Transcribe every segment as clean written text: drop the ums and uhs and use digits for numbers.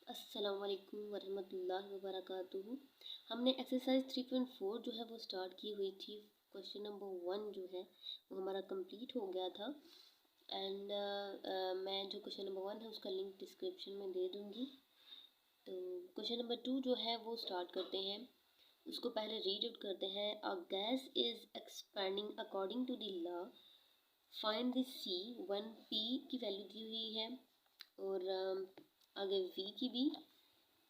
अस्सलाम वालेकुम वरहमतुल्लाहि वबरकातुहू। हमने एक्सरसाइज 3.4 जो है वो स्टार्ट की हुई थी। क्वेश्चन नंबर 1 जो है वो हमारा कंप्लीट हो गया था। एंड मैं जो क्वेश्चन नंबर 1 है उसका लिंक डिस्क्रिप्शन में दे दूँगी। तो क्वेश्चन नंबर 2 जो है वो स्टार्ट करते हैं। उसको पहले रीड आउट करते हैं। A gas is expanding according to the law, find the C one P की वैल्यू दी हुई है और आगे वी की भी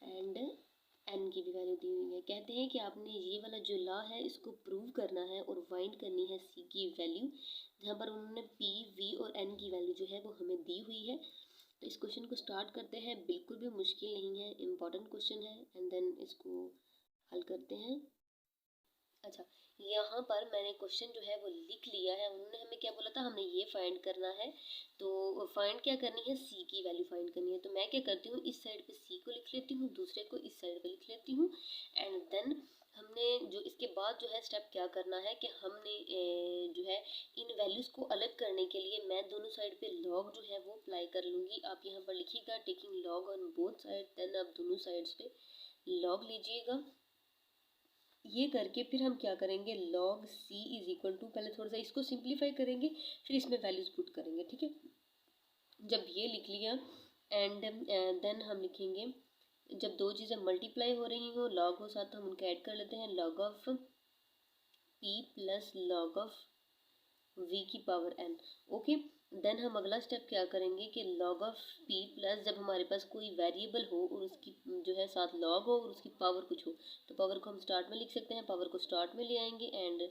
एंड एन की भी वैल्यू दी हुई है। कहते हैं कि आपने ये वाला जो लॉ है इसको प्रूव करना है और फाइंड करनी है सी की वैल्यू, जहाँ पर उन्होंने पी वी और एन की वैल्यू जो है वो हमें दी हुई है। तो इस क्वेश्चन को स्टार्ट करते हैं। बिल्कुल भी मुश्किल नहीं है, इम्पॉर्टेंट क्वेश्चन है। एंड देन इसको हल करते हैं। अच्छा, यहाँ पर मैंने क्वेश्चन जो है वो लिख लिया है। उन्होंने हमें क्या बोला था, हमने ये फाइंड करना है। तो फाइंड क्या करनी है, सी की वैल्यू फाइंड करनी है। तो मैं क्या करती हूँ, इस साइड पे सी को लिख लेती हूँ, दूसरे को इस साइड पे लिख लेती हूँ। एंड देन हमने जो इसके बाद जो है स्टेप क्या करना है कि हमने जो है इन वैल्यूज़ को अलग करने के लिए मैं दोनों साइड पे लॉग जो है वो अप्लाई कर लूँगी। आप यहाँ पर लिखिएगा taking log on both side. Then आप दोनों साइड्स पे लॉग लीजिएगा। ये करके फिर हम क्या करेंगे, log C is equal to, पहले थोड़ा सा इसको सिंप्लीफाई करेंगे, फिर इसमें वैल्यूज पुट करेंगे। ठीक है, जब ये लिख लिया एंड देन हम लिखेंगे, जब दो चीज़ें मल्टीप्लाई हो रही हो, लॉग हो साथ, तो हम उनका ऐड कर लेते हैं। Log of P plus log of V की पावर एन। ओके, देन हम अगला स्टेप क्या करेंगे कि लॉग ऑफ पी प्लस, जब हमारे पास कोई वेरिएबल हो और उसकी जो है साथ लॉग हो और उसकी पावर कुछ हो, तो पावर को हम स्टार्ट में लिख सकते हैं, पावर को स्टार्ट में ले आएंगे। एंड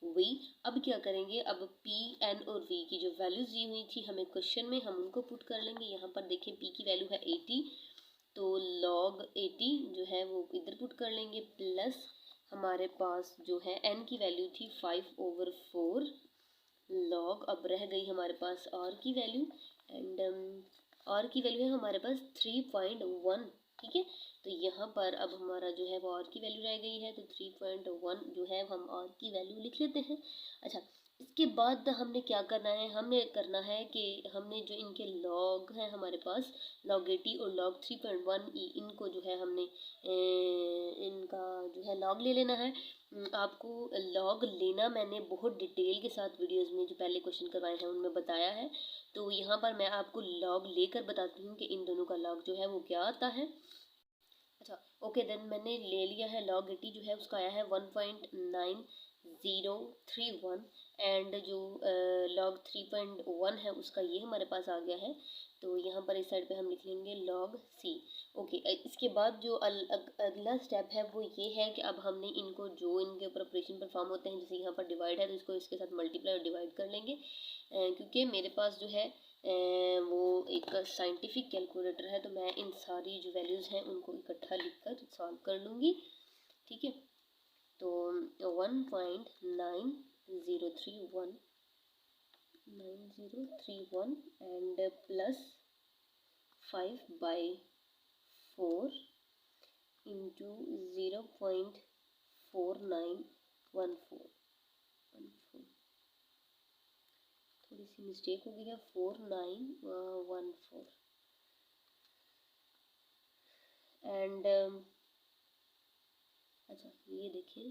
वी, अब क्या करेंगे, अब पी एन और वी की जो वैल्यूज दी हुई थी हमें क्वेश्चन में, हम उनको पुट कर लेंगे। यहाँ पर देखिए पी की वैल्यू है 80, तो लॉग 80 जो है वो इधर पुट कर लेंगे, प्लस हमारे पास जो है एन की वैल्यू थी 5/4 लॉग, अब रह गई हमारे पास आर की वैल्यू। एंड आर की वैल्यू है हमारे पास 3.1। ठीक है, तो यहाँ पर अब हमारा जो है वो आर की वैल्यू रह गई है, तो 3.1 जो है हम आर की वैल्यू लिख लेते हैं। अच्छा, इसके बाद हमने क्या करना है, हमने करना है कि हमने जो इनके लॉग हैं हमारे पास, लॉग 80 और लॉग 3.1 इनको जो है हमने इनका जो है लॉग ले लेना है। आपको लॉग लेना मैंने बहुत डिटेल के साथ वीडियोस में जो पहले क्वेश्चन करवाए हैं उनमें बताया है। तो यहाँ पर मैं आपको लॉग लेकर बताती हूँ कि इन दोनों का लॉग जो है वो क्या आता है। अच्छा, ओके, देन मैंने ले लिया है लॉग 80 जो है उसका आया है 1.9031। एंड जो लॉग 3.1 है उसका ये हमारे पास आ गया है। तो यहाँ पर इस साइड पे हम लिख लेंगे लॉग सी। ओके, इसके बाद जो अगला स्टेप है वो ये है कि अब हमने इनको जो इनके ऊपर ऑपरेशन परफॉर्म होते हैं, जैसे यहाँ पर डिवाइड है तो इसको इसके साथ मल्टीप्लाई और डिवाइड कर लेंगे। क्योंकि मेरे पास जो है वो एक साइंटिफिक कैलकुलेटर है, तो मैं इन सारी जो वैल्यूज़ हैं उनको इकट्ठा लिखकर सॉल्व कर लूँगी। ठीक है, तो 1.9031 एंड प्लस 5/4 इंटू 0.4914। थोड़ी सी मिस्टेक हो गई है, 4914। एंड अच्छा, ये देखिए,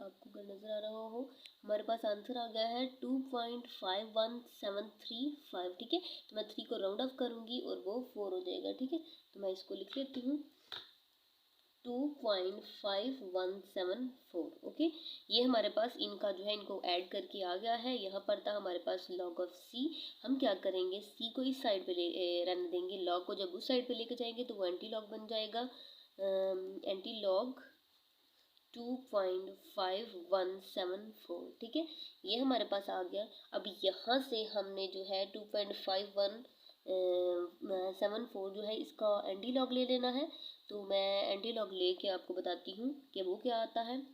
आपको अगर नज़र आ रहा हो, हमारे पास आंसर आ गया है 2.51735। ठीक है, तो मैं 3 को राउंड ऑफ करूँगी और वो 4 हो जाएगा। ठीक है, तो मैं इसको लिख लेती हूँ 2.5174। ओके, ये हमारे पास इनका जो है इनको ऐड करके आ गया है। यहाँ पर था हमारे पास लॉग ऑफ सी। हम क्या करेंगे, सी को इस साइड पे रहने देंगे, लॉग को जब उस साइड पे लेके जाएंगे तो वो एंटी लॉग बन जाएगा। Anti log 2.5174। ठीक है, ये हमारे पास आ गया। अब यहाँ से हमने जो है 2.5174 जो है इसका एंटी लॉग ले लेना है। तो मैं एंटी लॉग लेके आपको बताती हूँ कि वो क्या आता है।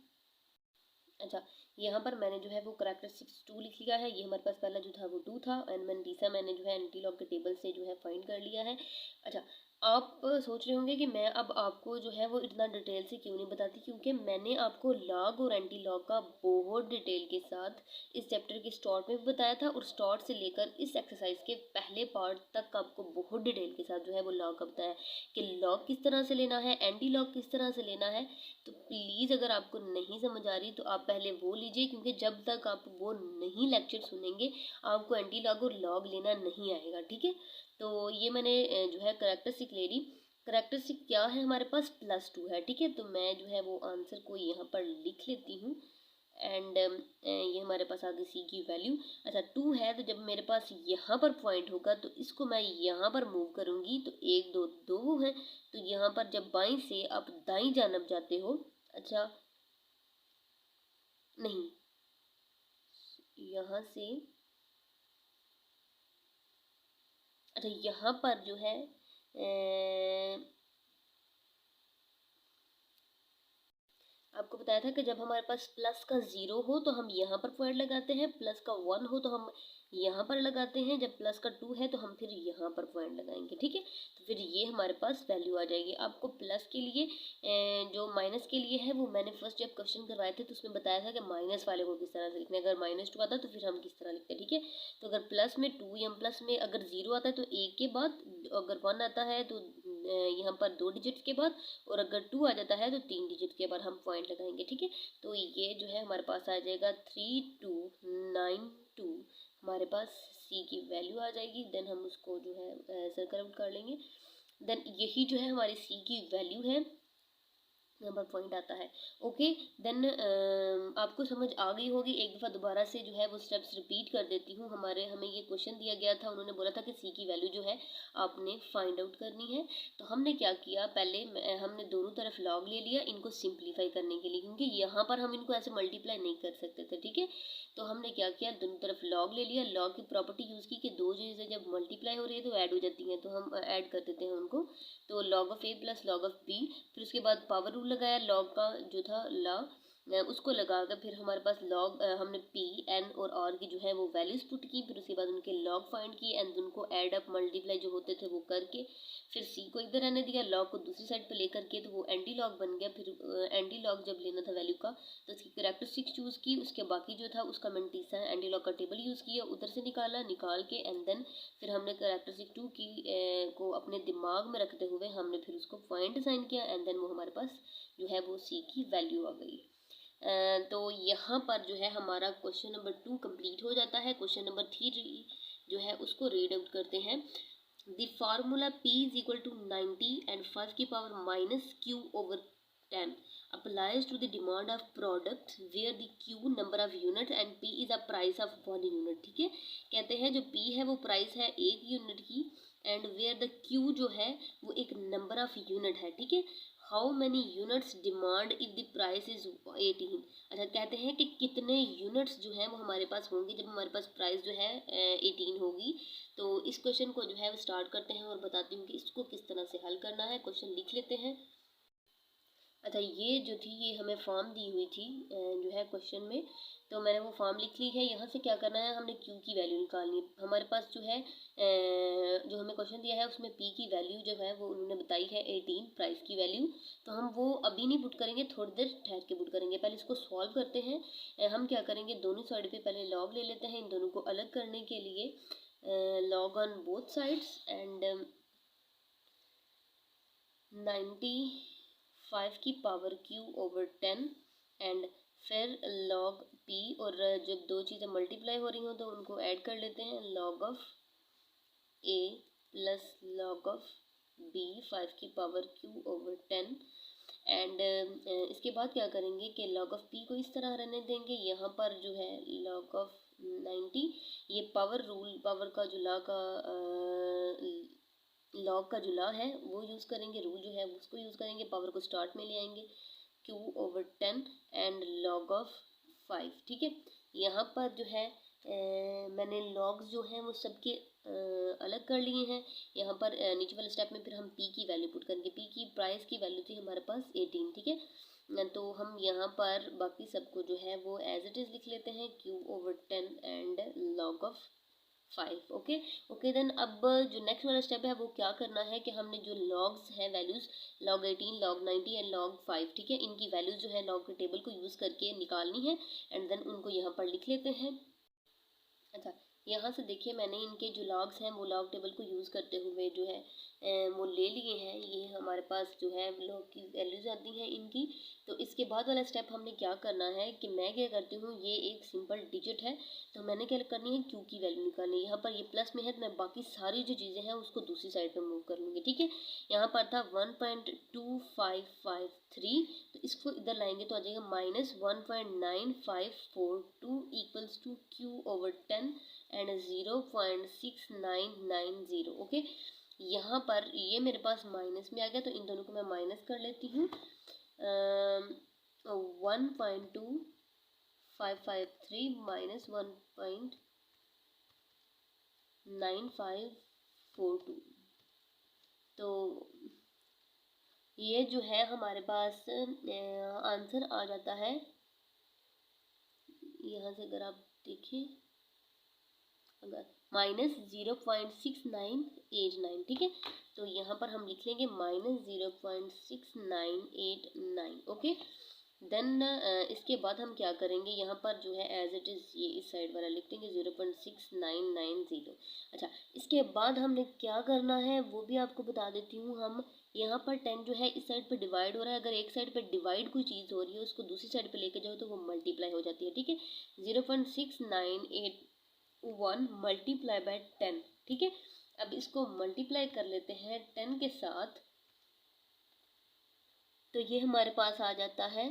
अच्छा, यहाँ पर मैंने जो है वो करैक्टरिस्टिक्स 2 लिख लिया है। ये हमारे पास पहला जो था वो 2 था, एंड मैंने तीसरा मैंने जो है एंटी लॉग के टेबल से जो है फाइंड कर लिया है। अच्छा, आप सोच रहे होंगे कि मैं अब आपको जो है वो इतना डिटेल से क्यों नहीं बताती, क्योंकि मैंने आपको लॉग और एंटी लॉग का बहुत डिटेल के साथ इस चैप्टर के स्टार्ट में भी बताया था, और स्टार्ट से लेकर इस एक्सरसाइज के पहले पार्ट तक आपको बहुत डिटेल के साथ जो है वो लॉग का बताया कि लॉग किस तरह से लेना है, एंटी लॉग किस तरह से लेना है। तो प्लीज़ अगर आपको नहीं समझ आ रही तो आप पहले वो लीजिए, क्योंकि जब तक आप वो नहीं लेक्चर सुनेंगे आपको एंटी लॉग और लॉग लेना नहीं आएगा, ठीक है। तो ये मैंने जो है करेक्टरिस्टिक ले ली। करेक्टरिस्टिक क्या है हमारे पास, +2 है, ठीक है। तो मैं जो है वो आंसर को यहाँ पर लिख लेती हूँ। एंड ये हमारे पास आ गई सी की वैल्यू। अच्छा 2 है, तो जब मेरे पास यहाँ पर पॉइंट होगा तो इसको मैं यहाँ पर मूव करूँगी, तो 1 2 2 है। तो यहाँ पर जब बाईं से आप दाईं जानब जाते हो, अच्छा नहीं, यहाँ से, अच्छा यहाँ पर जो है आपको बताया था कि जब हमारे पास प्लस का 0 हो तो हम यहाँ पर पॉइंट लगाते हैं, प्लस का 1 हो तो हम यहाँ पर लगाते हैं, जब प्लस का 2 है तो हम फिर यहाँ पर पॉइंट लगाएंगे, ठीक है। तो फिर ये हमारे पास वैल्यू आ जाएगी। आपको प्लस के लिए जो माइनस के लिए है वो मैंने फर्स्ट जब क्वेश्चन करवाए थे तो उसमें बताया था कि माइनस वाले को किस तरह से लिखना है। अगर -2 आता तो फिर हम किस तरह लिखते हैं, ठीक है। तो अगर प्लस में 2 या प्लस में अगर 0 आता है तो 1 के बाद, अगर 1 आता है तो यहाँ पर 2 डिजिट्स के बाद, और अगर 2 आ जाता है तो 3 डिजिट के बाद हम पॉइंट लगाएंगे, ठीक है। तो ये जो है हमारे पास आ जाएगा 3292, हमारे पास सी की वैल्यू आ जाएगी। देन हम उसको जो है सर्कल आउट कर लेंगे। देन यही जो है हमारी सी की वैल्यू है, नंबर पॉइंट आता है। ओके, देन आपको समझ आ गई होगी। एक दफ़ा दोबारा से जो है वो स्टेप्स रिपीट कर देती हूँ। हमें ये क्वेश्चन दिया गया था, उन्होंने बोला था कि सी की वैल्यू जो है आपने फाइंड आउट करनी है। तो हमने क्या किया, पहले हमने दोनों तरफ लॉग ले लिया इनको सिंप्लीफाई करने के लिए, क्योंकि यहाँ पर हम इनको ऐसे मल्टीप्लाई नहीं कर सकते थे, ठीक है। तो हमने क्या किया, दोनों तरफ लॉग ले लिया, लॉग की प्रॉपर्टी यूज़ की कि दो चीज़ें जब मल्टीप्लाई हो रही है तो ऐड हो जाती हैं, तो हम ऐड कर देते हैं उनको। तो log of A plus log of B, फिर उसके बाद पावर रूल लगाया, लॉग का जो था ला उसको लगा कर फिर हमारे पास लॉग, हमने पी एन और आर की जो है वो वैल्यूज पुट की, फिर उसके बाद उनके लॉग फाइंड किए एंड उनको ऐड अप मल्टीप्लाई जो होते थे वो करके फिर सी को इधर रहने दिया, लॉग को दूसरी साइड पे लेकर के, तो वो एंटी लॉग बन गया। फिर एंटी लॉग जब लेना था वैल्यू का तो उसकी करेक्टरिस्टिक चूज़ की, उसके बाकी जो था उसका मैंने तीसरा एंटी लॉग का टेबल यूज़ किया, उधर से निकाल के एंड देन फिर हमने करेक्टरिस्टिक 2 की को अपने दिमाग में रखते हुए हमने फिर उसको पॉइंट साइन किया एंड देन वो हमारे पास जो है वो सी की वैल्यू आ गई। तो यहाँ पर जो है हमारा क्वेश्चन नंबर 2 कंप्लीट हो जाता है। क्वेश्चन नंबर 3 जो है उसको रीड आउट करते हैं। The formula p is equal to 90 and 5 की power -q/10 applies to the demand of product where the q number of units and p is a price of 1 unit, ठीक है। कहते हैं जो p है वो प्राइस है 1 यूनिट की, एंड वेयर द q जो है वो एक नंबर ऑफ यूनिट है, ठीक है। How many units demand if the price is 18। अच्छा कहते हैं कि कितने यूनिट्स जो है वो हमारे पास होंगे जब हमारे पास प्राइस जो है 18 होगी। तो इस क्वेश्चन को जो है वो स्टार्ट करते हैं और बताती हूँ कि इसको किस तरह से हल करना है। क्वेश्चन लिख लेते हैं। अच्छा ये जो थी ये हमें फॉर्म दी हुई थी जो है क्वेश्चन में, तो मैंने वो फॉर्म लिख ली है। यहाँ से क्या करना है, हमने क्यू की वैल्यू निकालनी है। हमारे पास जो है जो हमें क्वेश्चन दिया है उसमें पी की वैल्यू जो है वो उन्होंने बताई है 18 प्राइस की वैल्यू। तो हम वो अभी नहीं पुट करेंगे, थोड़ी देर ठहर के पुट करेंगे। पहले इसको सॉल्व करते हैं। हम क्या करेंगे, दोनों साइड पे पहले लॉग ले लेते हैं इन दोनों को अलग करने के लिए। Log on both sides and 95 की पावर q/10 एंड फिर log p, और जब दो चीज़ें मल्टीप्लाई हो रही हों तो उनको ऐड कर लेते हैं, log of a plus log of b 5 की पावर q/10 एंड इसके बाद क्या करेंगे कि log ऑफ p को इस तरह रहने देंगे। यहाँ पर जो है log ऑफ 90, ये पावर रूल, पावर का जो लॉग का जो लॉ है वो यूज़ करेंगे, रूल जो है उसको यूज़ करेंगे, पावर को स्टार्ट में ले आएंगे q/10 एंड log ऑफ 5, ठीक है। यहाँ पर जो है मैंने लॉग्स जो हैं वो सबके अलग कर लिए हैं। यहाँ पर नीचे वाले स्टेप में फिर हम p की वैल्यू पुट करेंगे। p की प्राइस की वैल्यू थी हमारे पास 18, ठीक है। तो हम यहाँ पर बाकी सबको जो है वो एज इट इज़ लिख लेते हैं q/10 and log of 5। Okay okay then अब जो नेक्स्ट वाला स्टेप है वो क्या करना है कि हमने जो लॉग्स है values log 18 log 90 and log 5, ठीक है, इनकी वैल्यूज़ जो है लॉग के टेबल को यूज़ करके निकालनी है एंड देन उनको यहाँ पर लिख लेते हैं। अच्छा, यहाँ से देखिए मैंने इनके जो लॉग्स हैं वो लॉग टेबल को यूज़ करते हुए जो है वो ले लिए हैं। ये हमारे पास जो है लॉग की वैल्यूज़ आती हैं इनकी। तो इसके बाद वाला स्टेप हमने क्या करना है कि मैं क्या करती हूँ, ये एक सिंपल डिजिट है तो मैंने क्या करनी है, क्यू की वैल्यू निकालनी है। यहाँ पर ये प्लस में है तो मैं बाकी सारी जो चीज़ें हैं उसको दूसरी साइड पर मूव कर लूँगी, ठीक है। यहाँ पर था 1.2553, तो इसको इधर लाएंगे तो आ जाएगा -1.9542 equals to Q/10 and 0.6990। Okay, यहाँ पर ये मेरे पास माइनस में आ गया तो इन दोनों को मैं माइनस कर लेती हूँ। 1.2553 माइनस 1.9542, तो ये जो है हमारे पास आंसर आ जाता है। यहाँ से अगर आप देखें, अगर -0.6989, ठीक है, तो यहाँ पर हम लिख लेंगे -0.6989। ओके देन इसके बाद हम क्या करेंगे, यहाँ पर जो है एज इट इज़ ये इस साइड वाला लिख देंगे 0.6990। अच्छा, इसके बाद हमने क्या करना है वो भी आपको बता देती हूँ। हम यहाँ पर 10 जो है इस साइड पे डिवाइड हो रहा है, अगर एक साइड पे डिवाइड कोई चीज़ हो रही है उसको दूसरी साइड पे लेके जाओ तो वो मल्टीप्लाई हो जाती है, ठीक है। 0.698 मल्टीप्लाई बाय 10, ठीक है। अब इसको मल्टीप्लाई कर लेते हैं 10 के साथ, तो ये हमारे पास आ जाता है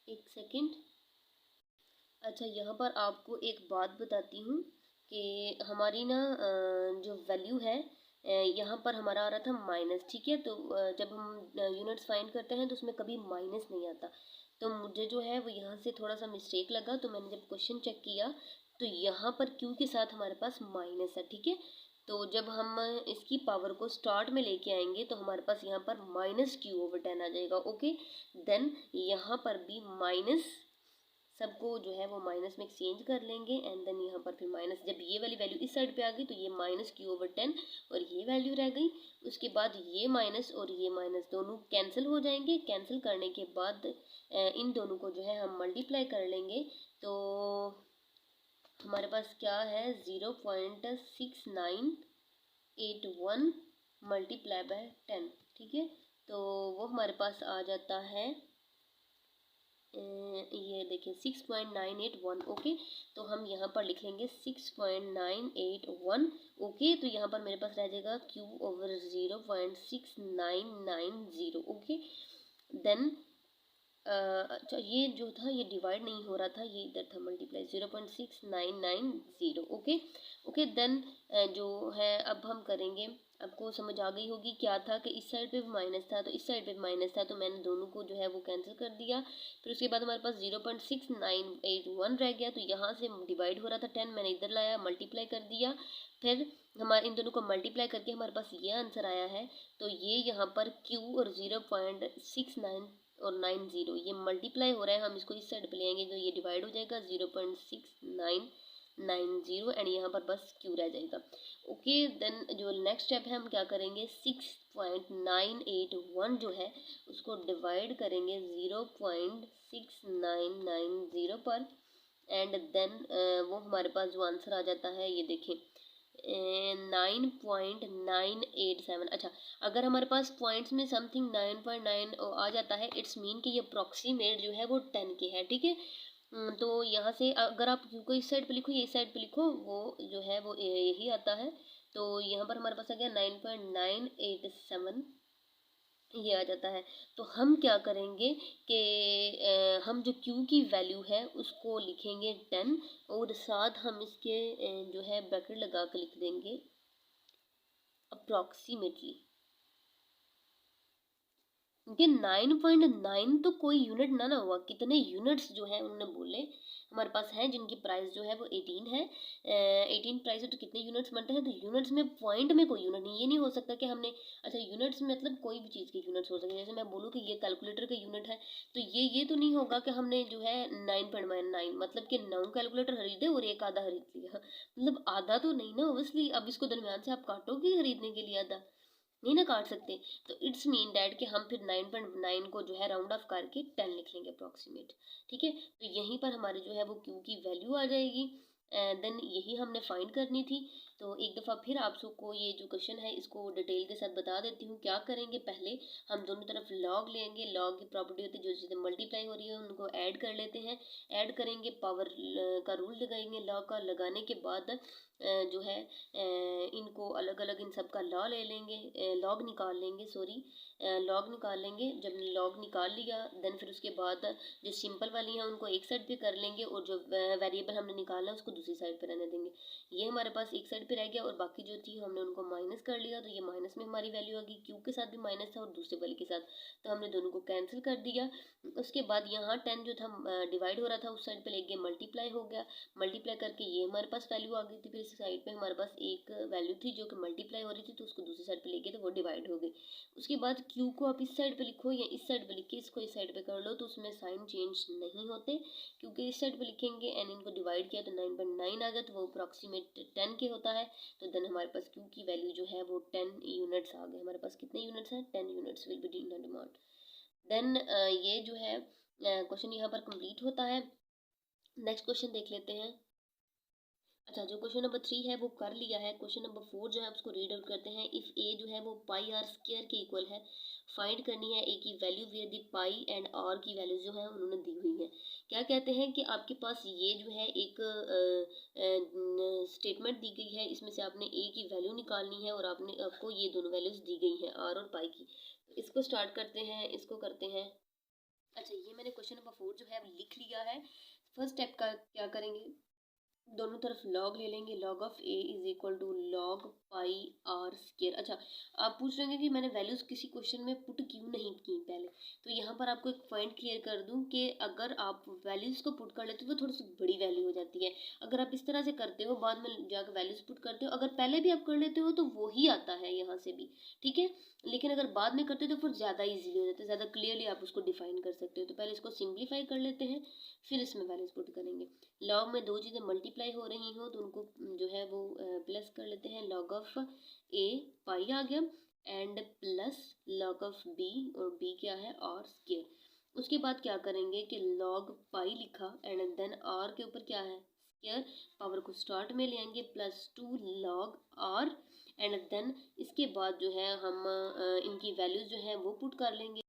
एक सेकेंड। अच्छा, यहाँ पर आपको एक बात बताती हूँ कि हमारी ना जो वैल्यू है यहाँ पर हमारा आ रहा था माइनस, ठीक है। तो जब हम यूनिट्स फाइंड करते हैं तो उसमें कभी माइनस नहीं आता, तो मुझे जो है वो यहाँ से थोड़ा सा मिस्टेक लगा। तो मैंने जब क्वेश्चन चेक किया तो यहाँ पर क्यू के साथ हमारे पास माइनस है, ठीक है। तो जब हम इसकी पावर को स्टार्ट में लेके आएंगे तो हमारे पास यहाँ पर -Q/10 आ जाएगा। ओके देन यहाँ पर भी माइनस, सबको जो है वो माइनस में एक्सचेंज कर लेंगे एंड देन यहाँ पर फिर माइनस, जब ये वाली वैल्यू इस साइड पे आ गई तो ये -Q/10 और ये वैल्यू रह गई। उसके बाद ये माइनस और ये माइनस दोनों कैंसिल हो जाएंगे। कैंसिल करने के बाद इन दोनों को जो है हम मल्टीप्लाई कर लेंगे तो हमारे पास क्या है 0.6981 मल्टीप्लाई बाय 10, ठीक है। तो वो हमारे पास आ जाता है ये देखिए 6.981। ओके, तो हम यहाँ पर लिख लेंगे 6.981। ओके, तो यहाँ पर मेरे पास रह जाएगा Q/0.6990। ओके देन अच्छा, ये जो था ये डिवाइड नहीं हो रहा था, ये इधर था मल्टीप्लाई 0.6990। ओके ओके देन जो है अब हम करेंगे, आपको समझ आ गई होगी क्या था कि इस साइड पे भी माइनस था तो इस साइड पे भी माइनस था, तो मैंने दोनों को जो है वो कैंसिल कर दिया। फिर उसके बाद हमारे पास 0.6981 रह गया, तो यहाँ से डिवाइड हो रहा था 10, मैंने इधर लाया मल्टीप्लाई कर दिया। फिर हमारे इन दोनों को मल्टीप्लाई करके हमारे पास ये आंसर आया है। तो ये यहाँ पर Q और 0.69 और 90 ये मल्टीप्लाई हो रहा है, हम इसको इस साइड पे ले आएंगे तो ये डिवाइड हो जाएगा 0.6990 एंड यहाँ पर बस Q रह जाएगा। ओके देन जो नेक्स्ट स्टेप है हम क्या करेंगे, 6.981 जो है उसको डिवाइड करेंगे 0.6990 पर एंड देन वो हमारे पास जो आंसर आ जाता है ये देखें 9.987। अच्छा, अगर हमारे पास पॉइंट्स में समथिंग 9.9 आ जाता है इट्स मीन कि ये अप्रॉक्सीमेट जो है वो 10 के है, ठीक है। तो यहाँ से अगर आप क्यू को इस साइड पे लिखो, ये इस साइड पे लिखो, वो जो है वो यही आता है। तो यहाँ पर हमारे पास आ गया 9.987, ये आ जाता है। तो हम क्या करेंगे कि हम जो Q की वैल्यू है उसको लिखेंगे 10 और साथ हम इसके जो है ब्रैकेट लगा कर लिख देंगे अप्रॉक्सीमेटली। क्योंकि 9.9 तो कोई यूनिट ना हुआ, कितने यूनिट्स जो है उन्होंने बोले हमारे पास हैं जिनकी प्राइस जो है वो 18 है। 18 प्राइस है तो कितने यूनिट्स बनते हैं, तो यूनिट्स में पॉइंट में कोई यूनिट नहीं, ये नहीं हो सकता कि हमने, अच्छा यूनिट्स मतलब कोई भी चीज़ के यूनिट्स हो सकते हैं, जैसे मैं बोलूँ कि ये कैलकुलेटर का यूनिट है, तो ये तो नहीं होगा कि हमने जो है 9.9 मतलब कि 9 कैलकुलेटर खरीदे और एक आधा खरीद लिया, मतलब आधा तो नहीं ना ओबियसली। अब इसको दरमियान से आप काटोगे खरीदने के लिए आधा, नहीं ना काट सकते। तो इट्स मीन डैट कि हम फिर 9.9 को जो है राउंड ऑफ करके 10 लिख लेंगे अप्रॉक्सीमेट, ठीक है। तो यहीं पर हमारे जो है वो क्यू की वैल्यू आ जाएगी, देन यही हमने फाइंड करनी थी। तो एक दफ़ा फिर आप सबको ये जो क्वेश्चन है इसको डिटेल के साथ बता देती हूँ। क्या करेंगे, पहले हम दोनों तरफ लॉग लेंगे, लॉग की प्रॉपर्टी होती है जो चीज़ें मल्टीप्लाई हो रही है उनको ऐड कर लेते हैं, ऐड करेंगे, पावर का रूल लगाएंगे, लॉग का लगाने के बाद जो है इनको अलग अलग इन सब का लॉ ले लेंगे, लॉग निकाल लेंगे, सॉरी लॉग निकाल लेंगे। जब लॉग निकाल लिया देन फिर उसके बाद जो सिंपल वाली हैं उनको एक साइड पे कर लेंगे और जो वेरिएबल हमने निकाला है उसको दूसरी साइड पे रहने देंगे। ये हमारे पास एक साइड पे रह गया और बाकी जो थी हमने उनको माइनस कर लिया, तो ये माइनस में हमारी वैल्यू आ गई, क्यू के साथ भी माइनस था और दूसरे वाले के साथ, तो हमने दोनों को कैंसिल कर दिया। उसके बाद यहाँ 10 जो था डिवाइड हो रहा था उस साइड पे ले गए, मल्टीप्लाई हो गया, मल्टीप्लाई करके ये हमारे पास वैल्यू आ गई थी। फिर इस साइड पे हमारे पास एक वैल्यू थी जो कि मल्टीप्लाई हो रही थी, तो उसको दूसरी साइड पे ले गए तो वो डिवाइड हो गई। उसके बाद क्यू को आप इस साइड पे लिखो या इस साइड पे लिख के इसको इस साइड पे कर लो, तो उसमें साइन चेंज नहीं होते, क्योंकि इस साइड पे लिखेंगे एंड इनको डिवाइड किया तो 9.9 आ गया, तो वो अप्रॉक्सीमेट 10 के होता है। तो देन हमारे पास क्यू की वैल्यू जो है वो 10 यूनिट्स आ गए। हमारे पास कितने यूनिट्स हैं, 10 units will be in the demand. Then ये जो है क्वेश्चन यहाँ पर कंप्लीट होता है। नेक्स्ट क्वेश्चन देख लेते हैं। अच्छा, जो क्वेश्चन नंबर 3 है वो कर लिया है। क्वेश्चन नंबर 4 जो है उसको रीड आउट करते हैं। इफ़ ए जो है वो पाई आर स्क्वायर के इक्वल है, फाइंड करनी है ए की value where the pi and R की वैल्यू जो है उन्होंने दी हुई है। क्या कहते हैं कि आपके पास ये जो है एक स्टेटमेंट दी गई है, इसमें से आपने ए की वैल्यू निकालनी है और आपको ये दोनों वैल्यूज दी गई हैं आर और पाई की। तो इसको स्टार्ट करते हैं, इसको करते हैं। अच्छा, ये मैंने क्वेश्चन नंबर 4 जो है लिख लिया है। फर्स्ट स्टेप का क्या करेंगे, दोनों तरफ लॉग ले लेंगे, log of A is equal to log pi R square. अच्छा, आप पूछ रहे हैं कि मैंने वैल्यूज किसी क्वेश्चन में पुट क्यों नहीं की पहले, तो यहाँ पर आपको एक पॉइंट क्लियर कर दूं कि अगर आप वैल्यूज को पुट कर लेते हो तो थोड़ी सी बड़ी वैल्यू हो जाती है। अगर आप इस तरह से करते हो, बाद में जाकर वैल्यूज पुट करते हो, अगर पहले भी आप कर लेते हो तो वो ही आता है यहाँ से भी, ठीक है। लेकिन अगर बाद में करते हो तो फिर ज़्यादा ईजिली हो जाता है, ज़्यादा क्लियरली आप उसको डिफाइन कर सकते हो। तो पहले इसको सिंप्लीफाई कर लेते हैं, फिर इसमें वैल्यूज पुट करेंगे। लॉग में दो चीज़ें मल्टीप्लाई हो रही हो तो उनको जो है वो प्लस कर लेते हैं। लॉग ऑफ ए पाई आ गया and plus log of B, और बी क्या है आर स्क्वायर। उसके बाद क्या करेंगे कि लॉग पाई लिखा एंड देन आर के ऊपर क्या है स्क्वायर, पावर को स्टार्ट में ले आएंगे, +2 लॉग आर एंड देन इसके बाद जो है हम इनकी वैल्यूज जो है वो पुट कर लेंगे।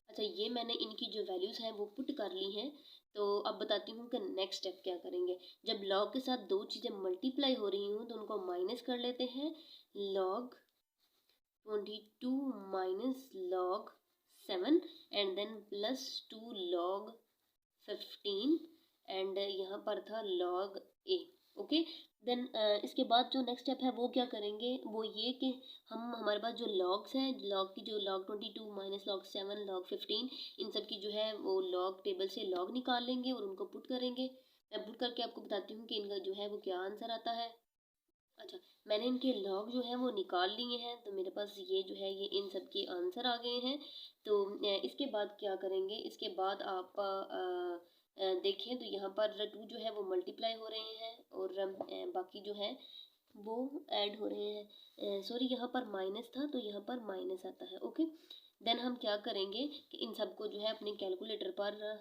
अच्छा, ये मैंने इनकी जो वैल्यूज़ हैं वो पुट कर ली हैं। तो अब बताती हूँ कि नेक्स्ट स्टेप क्या करेंगे। जब लॉग के साथ दो चीज़ें मल्टीप्लाई हो रही हूँ तो उनको माइनस कर लेते हैं। Log 22 minus log 7 and then +2 log 15 and यहाँ पर था लॉग ए, ओके। देन इसके बाद जो नेक्स्ट स्टेप है वो क्या करेंगे, वो ये कि हम हमारे पास जो लॉग्स हैं, लॉग की जो लॉग 22 माइनस लॉग 7 लॉग 15, इन सब की जो है वो लॉग टेबल से लॉग निकाल लेंगे और उनको पुट करेंगे। मैं पुट करके आपको बताती हूँ कि इनका जो है वो क्या आंसर आता है। अच्छा, मैंने इनके लॉग जो है वो निकाल लिए हैं, तो मेरे पास ये जो है ये इन सब के आंसर आ गए हैं। तो इसके बाद क्या करेंगे, इसके बाद आप देखें तो यहाँ पर 2 जो है वो मल्टीप्लाई हो रहे हैं और बाकी जो है वो ऐड हो रहे हैं। सॉरी, यहाँ पर माइनस था तो यहाँ पर माइनस आता है, ओके। देन हम क्या करेंगे कि इन सबको जो है अपने कैलकुलेटर पर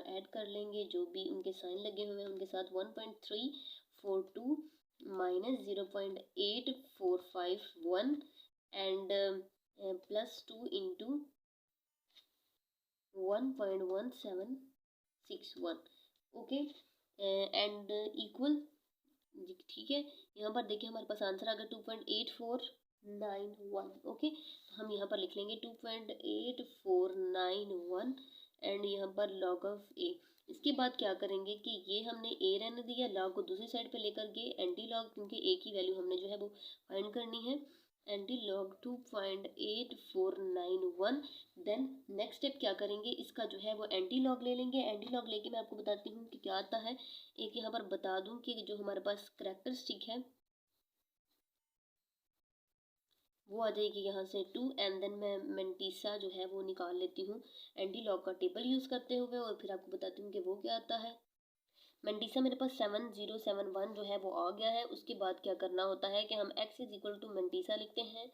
ऐड कर लेंगे, जो भी उनके साइन लगे हुए हैं उनके साथ। 1.342 minus 0.8451 and +2 into 1.1761, okay and equal, ठीक है। यहाँ पर देखिए हमारे पास आंसर आ गया 2.8491, ओके। तो हम यहाँ पर लिख लेंगे 2.8491 एंड यहाँ पर लॉग ऑफ ए। इसके बाद क्या करेंगे कि ये हमने ए रहने दिया, लॉग को दूसरी साइड पे लेकर गए एंटी लॉग, क्योंकि ए की वैल्यू हमने जो है वो फाइंड करनी है। Anti log 2.8491। Then next step क्या करेंगे, इसका जो है वो एंटी लॉग ले लेंगे। एंटी लॉग लेके मैं आपको बताती हूँ कि क्या आता है। एक यहाँ पर बता दूँ कि जो हमारे पास करैक्टरिस्टिक है वो आ जाएगी यहाँ से 2, एंड देन मैं मेंटीसा जो है वो निकाल लेती हूँ एंटी लॉग का टेबल यूज़ करते हुए, और फिर आपको बताती हूँ कि वो क्या आता है। मेंटीसा मेरे पास 7071 जो है वो आ गया है। उसके बाद क्या करना होता है कि हम x is equal to mantissa लिखते हैं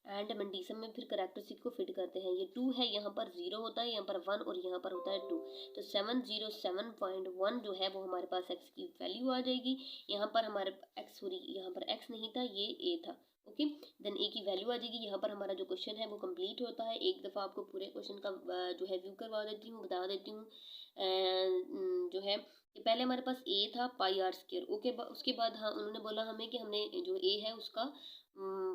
एंड मेंटीसा में फिर करैक्टरिस्टिक को फिट करते हैं। ये 2 है, यहाँ पर 0 होता है, यहाँ पर 1 और यहाँ पर होता है 2। तो 707.1 जो है वो हमारे पास x की वैल्यू आ जाएगी। यहाँ पर हमारे x, सॉरी यहाँ पर x नहीं था, ये a था। ओके, देन ए की वैल्यू आ जाएगी। यहाँ पर हमारा जो क्वेश्चन है वो कंप्लीट होता है। एक दफ़ा आपको पूरे क्वेश्चन का जो है व्यू करवा देती हूँ, बता देती हूँ जो है कि पहले हमारे पास ए था पाई आर स्क्वायर। ओके, उसके बाद हाँ उन्होंने बोला हमें कि हमने जो ए है उसका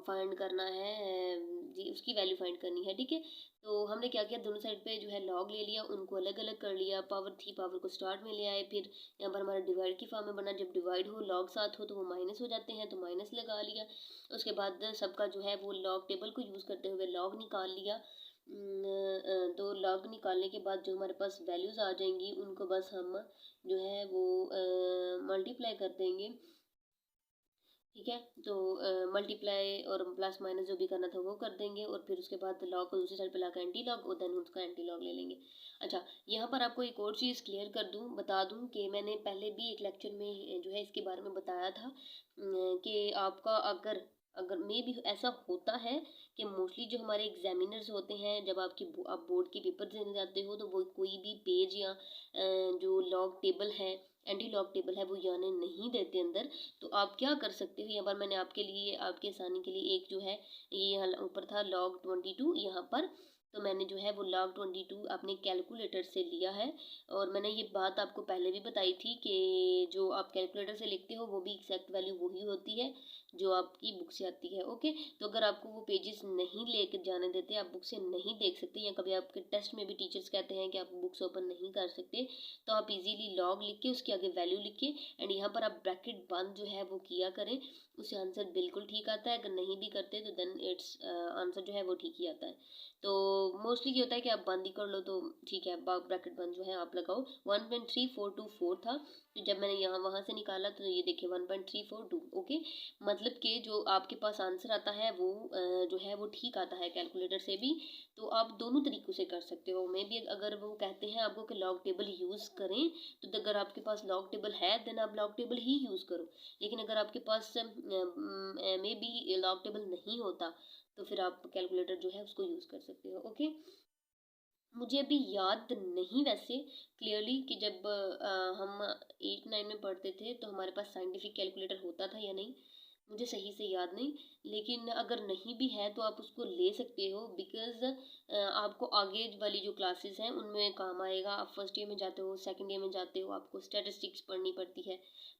फाइंड करना है, जी उसकी वैल्यू फाइंड करनी है। ठीक है, तो हमने क्या किया, दोनों साइड पे जो है लॉग ले लिया, उनको अलग अलग कर लिया, पावर थी, पावर को स्टार्ट में ले आए। फिर यहाँ पर हमारा डिवाइड की फॉर्म में बना, जब डिवाइड हो लॉग साथ हो तो वो माइनस हो जाते हैं, तो माइनस लगा लिया। उसके बाद सबका जो है वो लॉग टेबल को यूज़ करते हुए लॉग निकाल लिया। तो लॉग निकालने के बाद जो हमारे पास वैल्यूज़ आ जाएंगी उनको बस हम जो है वो मल्टीप्लाई कर देंगे। ठीक है, तो मल्टीप्लाई और प्लस माइनस जो भी करना था वो कर देंगे, और फिर उसके बाद लॉग को दूसरी साइड पे लाकर एंटी लॉग, और देन उसका एंटी लॉग ले लेंगे। अच्छा, यहाँ पर आपको एक और चीज़ क्लियर कर दूँ, बता दूँ कि मैंने पहले भी एक लेक्चर में जो है इसके बारे में बताया था कि आपका अगर अगर मे भी ऐसा होता है कि मोस्टली जो हमारे एग्जामिनर्स होते हैं, जब आप बोर्ड के पेपर देने जाते हो, तो वो कोई भी पेज या जो लॉग टेबल है, एंटी लॉग टेबल है, वो यानी नहीं देते अंदर। तो आप क्या कर सकते हो, यहाँ पर मैंने आपके लिए, आपके आसानी के लिए एक जो है ये यहाँ ऊपर था log 22, यहाँ पर तो मैंने जो है वो log 22 अपने कैलकुलेटर से लिया है। और मैंने ये बात आपको पहले भी बताई थी कि जो आप कैलकुलेटर से लिखते हो वो भी एग्जैक्ट वैल्यू वही होती है जो आपकी बुक से आती है। ओके, तो अगर आपको वो पेजेस नहीं लेकर जाने देते, आप बुक से नहीं देख सकते, या कभी आपके टेस्ट में भी टीचर्स कहते हैं कि आप बुक्स ओपन नहीं कर सकते, तो आप इजीली लॉग लिख के उसके आगे वैल्यू लिख के एंड यहाँ पर आप ब्रैकेट बंद जो है वो किया करें, उससे आंसर बिल्कुल ठीक आता है। अगर नहीं भी करते तो देन इट्स आंसर जो है वो ठीक ही आता है। तो मोस्टली ये होता है कि आप बंद ही कर लो तो ठीक है, ब्रैकेट बंद जो है आप लगाओ। 1.3424 था, तो जब मैंने यहाँ वहाँ से निकाला तो ये देखिए 1.342। ओके, मतलब कि जो आपके पास आंसर आता है वो जो है वो ठीक आता है कैलकुलेटर से भी। तो आप दोनों तरीक़ों से कर सकते हो। मे भी अगर वो कहते हैं आपको कि लॉग टेबल यूज़ करें, तो अगर आपके पास लॉग टेबल है देन आप लॉग टेबल ही यूज़ करो। लेकिन अगर आपके पास मे बी लॉग टेबल नहीं होता, तो फिर आप कैलकुलेटर जो है उसको यूज़ कर सकते हो। ओके, मुझे अभी याद नहीं वैसे क्लियरली कि जब हम 8-9 में पढ़ते थे तो हमारे पास साइंटिफिक कैलकुलेटर होता था या नहीं, मुझे सही से याद नहीं। लेकिन अगर नहीं भी है तो आप उसको ले सकते हो, बिकॉज़ आपको आगे वाली जो क्लासेस हैं उनमें काम आएगा। आप फर्स्ट ईयर में जाते हो, सेकंड ईयर में जाते हो, आपको स्टैटिस्टिक्स पढ़नी पड़ती है,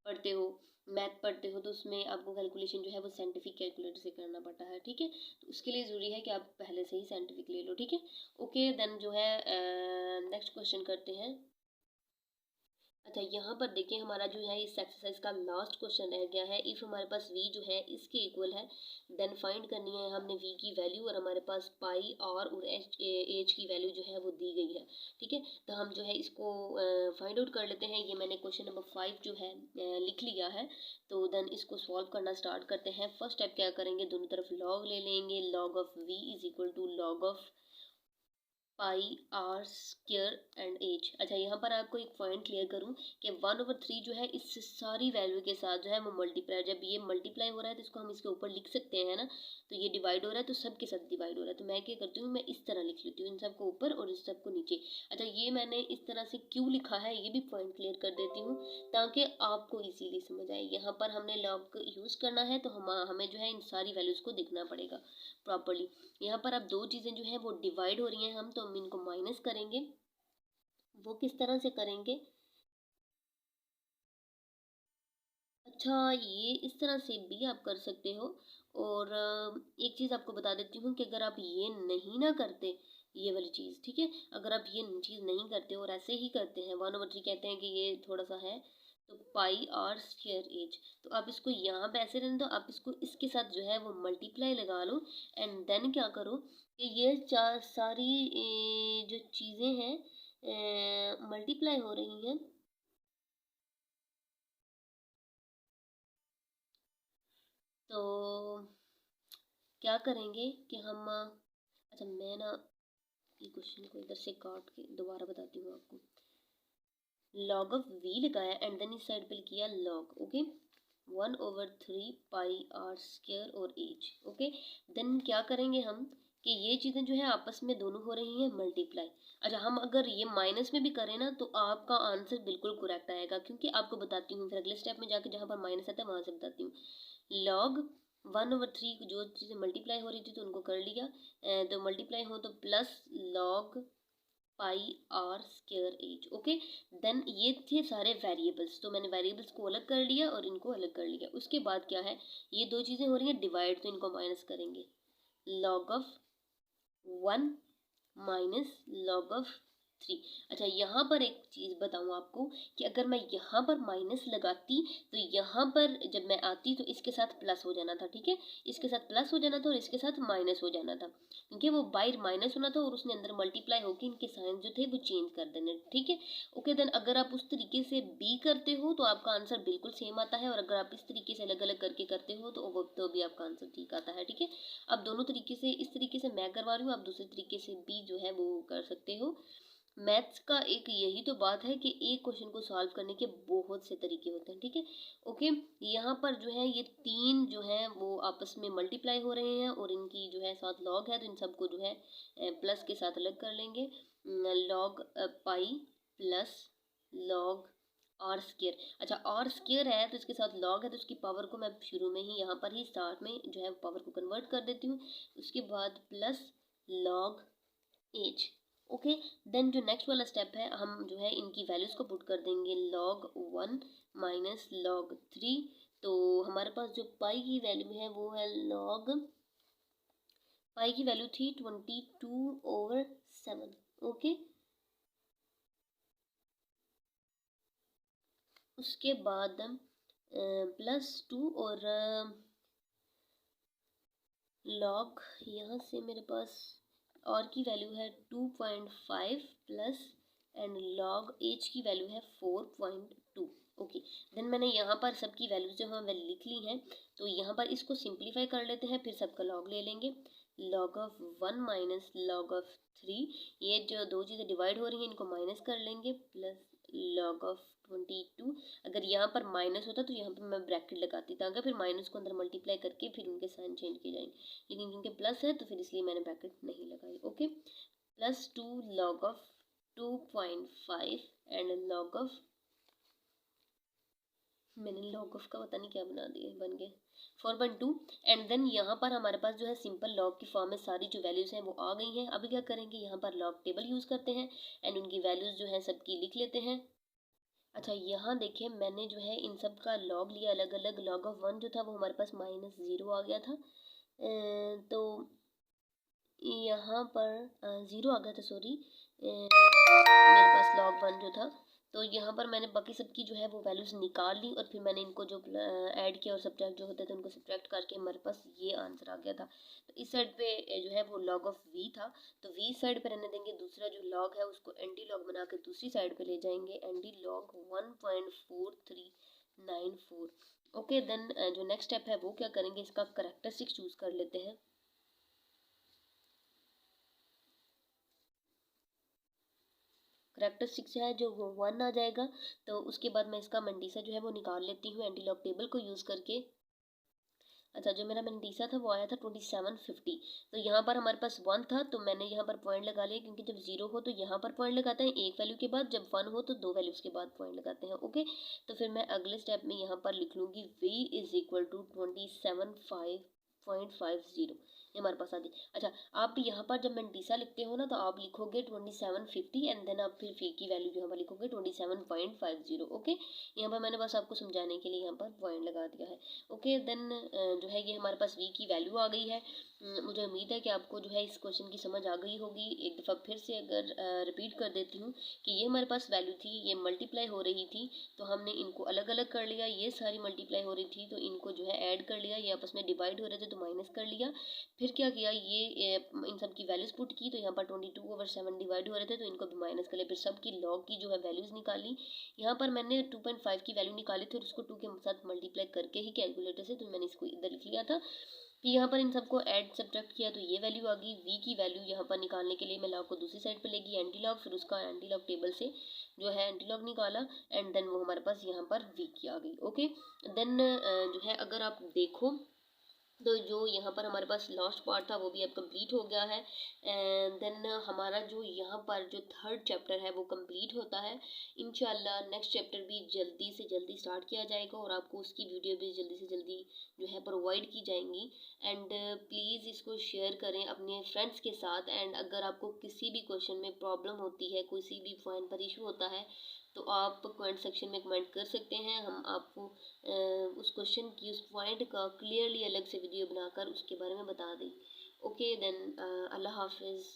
पढ़ते हो, मैथ पढ़ते हो, तो उसमें आपको कैलकुलेशन जो है वो साइंटिफिक कैलकुलेटर से करना पड़ता है। ठीक है, तो उसके लिए ज़रूरी है कि आप पहले से ही साइंटिफिक ले लो। ठीक है, ओके, देन जो है नेक्स्ट क्वेश्चन करते हैं। अच्छा, यहाँ पर देखिए हमारा जो है इस एक्सरसाइज का लास्ट क्वेश्चन रह गया है। इफ़ हमारे पास v जो है इसके इक्वल है, देन फाइंड करनी है हमने v की वैल्यू, और हमारे पास पाई और h की वैल्यू जो है वो दी गई है। ठीक है, तो हम जो है इसको फाइंड आउट कर लेते हैं। ये मैंने क्वेश्चन नंबर 5 जो है लिख लिया है। तो देन इसको सॉल्व करना स्टार्ट करते हैं। फर्स्ट स्टेप क्या करेंगे, दोनों तरफ लॉग ले लेंगे। Log of v is equal to log of pi R square and H. अच्छा, यहाँ पर आपको एक पॉइंट क्लियर करूँ कि 1/3 जो है इस सारी वैल्यू के साथ जो है वो मल्टीप्लाई, जब ये मल्टीप्लाई हो रहा है तो इसको हम इसके ऊपर लिख सकते हैं ना, तो ये डिवाइड हो रहा है तो सब के साथ डिवाइड हो रहा है, तो मैं क्या करती हूँ, मैं इस तरह लिख लेती हूँ, इन सबको ऊपर और इस सबको नीचे। अच्छा, ये मैंने इस तरह से क्यों लिखा है ये भी पॉइंट क्लियर कर देती हूँ ताकि आपको इजीली समझ आए। यहाँ पर हमने लॉग यूज़ करना है तो हमें जो है इन सारी वैल्यूज़ को देखना पड़ेगा प्रॉपरली। यहाँ पर अब दो चीज़ें जो हैं वो डिवाइड हो रही हैं, हम तो हम इनको माइनस करेंगे। वो किस तरह से करेंगे, अच्छा ये इस तरह से भी आप कर सकते हो। और एक चीज़ आपको बता देती हूँ कि अगर आप ये नहीं ना करते, ये वाली चीज़, ठीक है, अगर आप ये चीज़ नहीं करते और ऐसे ही करते हैं 1/3 कहते हैं कि ये थोड़ा सा है, तो पाई आर स्क्वायर एज। तो आप इसको यहाँ पे ऐसे रहने दो, आप इसको इसके साथ जो है वो मल्टीप्लाई लगा लो एंड देन क्या करो कि ये चार सारी जो चीज़ें हैं मल्टीप्लाई हो रही हैं। तो क्या करेंगे कि हम अच्छा मैं ना ये क्वेश्चन को इधर से काट के दोबारा बताती हूँ आपको। लॉग ऑफ वी लगाया एंड देन इस साइड पे किया log, okay 1/3 pi R square और एज, ओके। देन क्या करेंगे हम कि ये चीज़ें जो है आपस में दोनों हो रही हैं मल्टीप्लाई। अच्छा हम अगर ये माइनस में भी करें ना तो आपका आंसर बिल्कुल करेक्ट आएगा, क्योंकि आपको बताती हूँ फिर अगले स्टेप में जाके जहाँ पर माइनस आता है वहाँ से बताती हूँ। लॉग 1/3 जो चीज़ें मल्टीप्लाई हो रही थी तो उनको कर लिया, तो मल्टीप्लाई हो तो plus log pi R square H, okay. Then ये थे सारे वेरिएबल्स, तो मैंने वेरिएबल्स को अलग कर लिया और इनको अलग कर लिया। उसके बाद क्या है, ये दो चीज़ें हो रही हैं डिवाइड, तो इनको माइनस करेंगे। Log of 1 minus log of 3। अच्छा यहाँ पर एक चीज़ बताऊँ आपको कि अगर मैं यहाँ पर माइनस लगाती तो यहाँ पर जब मैं आती तो इसके साथ प्लस हो जाना था, ठीक है। इसके साथ प्लस हो जाना था और इसके साथ माइनस हो जाना था, क्योंकि वो बाहर माइनस होना था और उसने अंदर मल्टीप्लाई होकर इनके साइन जो थे वो चेंज कर देने, ठीक है। ओके देन अगर आप उस तरीके से बी करते हो तो आपका आंसर बिल्कुल सेम आता है, और अगर आप इस तरीके से अलग अलग करके करते हो तो वो तो भी आपका आंसर ठीक आता है, ठीक है। अब दोनों तरीके से, इस तरीके से मैं करवा रही हूँ, आप दूसरे तरीके से भी जो है वो कर सकते हो। मैथ्स का एक यही तो बात है कि एक क्वेश्चन को सॉल्व करने के बहुत से तरीके होते हैं, ठीक है। ओके यहाँ पर जो है ये तीन जो है वो आपस में मल्टीप्लाई हो रहे हैं और इनकी जो है साथ लॉग है, तो इन सबको जो है प्लस के साथ अलग कर लेंगे। Log pi plus log are square. अच्छा आर स्क्वायर है तो इसके साथ लॉग है, तो उसकी पावर को मैं शुरू में ही यहाँ पर ही स्टार्ट में जो है पावर को कन्वर्ट कर देती हूँ। उसके बाद plus log H, okay. Then जो नेक्स्ट वाला स्टेप है, हम जो है इनकी वैल्यूज़ को पुट कर देंगे। लॉग 1 माइनस लॉग 3, तो हमारे पास जो पाई की वैल्यू है वो है लॉग, पाई की वैल्यू थी 22/7, ओके। उसके बाद +2 और लॉग यहाँ से मेरे पास और की वैल्यू है 2.5 प्लस एंड लॉग एच की वैल्यू है 4.2, ओके। देन मैंने यहाँ पर सबकी वैल्यूज जो हैं वह लिख ली हैं, तो यहाँ पर इसको सिंप्लीफाई कर लेते हैं, फिर सबका लॉग ले लेंगे। Log of 1 minus log of 3, ये जो दो चीज़ें डिवाइड हो रही हैं इनको माइनस कर लेंगे, प्लस लॉग ऑफ 22। अगर यहाँ पर माइनस होता तो यहाँ पर मैं ब्रैकेट लगाती, ताकि फिर माइनस को अंदर मल्टीप्लाई करके फिर उनके साइन चेंज किए जाएंगे, लेकिन क्योंकि प्लस है तो फिर इसलिए मैंने ब्रैकेट नहीं लगाई, okay. +2 log of 2.5 and log of, मैंने लॉग ऑफ का पता नहीं क्या बना दिया, बन गए 4.2। एंड देन यहाँ पर हमारे पास जो है सिंपल लॉग की फॉर्म में सारी जो वैल्यूज़ हैं वो आ गई हैं। अभी क्या करेंगे, यहाँ पर लॉग टेबल यूज़ करते हैं एंड उनकी वैल्यूज़ जो है सबकी लिख लेते हैं। अच्छा यहाँ देखिए मैंने जो है इन सब का लॉग लिया अलग अलग। लॉग ऑफ 1 जो था वो हमारे पास -0 आ गया था, तो यहाँ पर 0 आ गया था, सॉरी, मेरे पास log 1 जो था। तो यहाँ पर मैंने बाकी सबकी जो है वो वैल्यूज़ निकाल ली और फिर मैंने इनको जो ऐड किया और सब्ट्रैक्ट जो होते थे उनको सब्ट्रैक्ट करके हमारे पास ये आंसर आ गया था। तो इस साइड पे जो है वो log ऑफ v था, तो v साइड पे रहने देंगे, दूसरा जो log है उसको एंटी लॉग बना के दूसरी साइड पे ले जाएंगे, एंटी लॉग 1.4394। ओके देन जो नेक्स्ट स्टेप है वो क्या करेंगे, इसका करेक्टरिस्टिक चूज़ कर लेते हैं। करेक्टरिस्टिक्स है जो वो 1 आ जाएगा, तो उसके बाद मैं इसका मंडीसा जो है वो निकाल लेती हूँ एंटी लॉग टेबल को यूज़ करके। अच्छा जो मेरा मंडीसा था वो आया था 2750, तो यहाँ पर हमारे पास 1 था तो मैंने यहाँ पर पॉइंट लगा लिया, क्योंकि जब 0 हो तो यहाँ पर पॉइंट लगाते हैं एक वैल्यू के बाद, जब 1 हो तो दो वैल्यूज़ के बाद पॉइंट लगाते हैं, ओके। तो फिर मैं अगले स्टेप में यहाँ पर लिख लूँगी v इज़ इक्वल टू 27 27.50 ये हमारे पास आती। अच्छा, आप यहाँ पर जब मैंटीसा लिखते हो ना तो आप लिखोगे 2750 एंड देन आप फिर फी की वैल्यू यहाँ पर लिखोगे 27.50। ओके, यहाँ पर मैंने बस आपको समझाने के लिए यहाँ पर पॉइंट लगा दिया है। ओके, देन जो है ये हमारे पास वी की वैल्यू आ गई है। मुझे उम्मीद है कि आपको जो है इस क्वेश्चन की समझ आ गई होगी। एक दफ़ा फिर से अगर रिपीट कर देती हूँ कि ये हमारे पास वैल्यू थी, ये मल्टीप्लाई हो रही थी तो हमने इनको अलग अलग कर लिया, ये सारी मल्टीप्लाई हो रही थी तो इनको जो है ऐड कर लिया, ये आपस में डिवाइड हो रहे थे तो माइनस कर लिया। फिर क्या किया, ये इन सब की वैल्यूज़ पुट की तो यहाँ पर 22/7 डिवाइड हो रहे थे तो इनको भी माइनस कर लिया। फिर सब की लॉग की जो है वैल्यूज़ निकाली। यहाँ पर मैंने 2.5 की वैल्यू निकाली थी और उसको 2 के साथ मल्टीप्लाई करके ही कैलकुलेटर से तो मैंने इसको इधर लिख लिया था। फिर यहाँ पर इन सबको ऐड सब्ट्रैक्ट किया तो ये वैल्यू आ गई। वी की वैल्यू यहाँ पर निकालने के लिए मैं लॉग को दूसरी साइड पे लेगी एंटी लॉग, फिर उसका एंटी लॉग टेबल से जो है एंटी लॉग निकाला एंड देन वो हमारे पास यहाँ पर वी की आ गई। ओके, देन जो है अगर आप देखो तो जो यहाँ पर हमारे पास लास्ट पार्ट था वो भी अब कंप्लीट हो गया है। एंड देन हमारा जो यहाँ पर जो थर्ड चैप्टर है वो कंप्लीट होता है। इंशाल्लाह नेक्स्ट चैप्टर भी जल्दी से जल्दी स्टार्ट किया जाएगा और आपको उसकी वीडियो भी जल्दी से जल्दी जो है प्रोवाइड की जाएंगी। एंड प्लीज़ इसको शेयर करें अपने फ्रेंड्स के साथ। एंड अगर आपको किसी भी क्वेश्चन में प्रॉब्लम होती है, किसी भी पॉइंट पर इशू होता है तो आप कमेंट सेक्शन में कमेंट कर सकते हैं। हम आपको उस क्वेश्चन की उस पॉइंट का क्लियरली अलग से वीडियो बनाकर उसके बारे में बता दें। ओके देन, अल्लाह हाफिज़।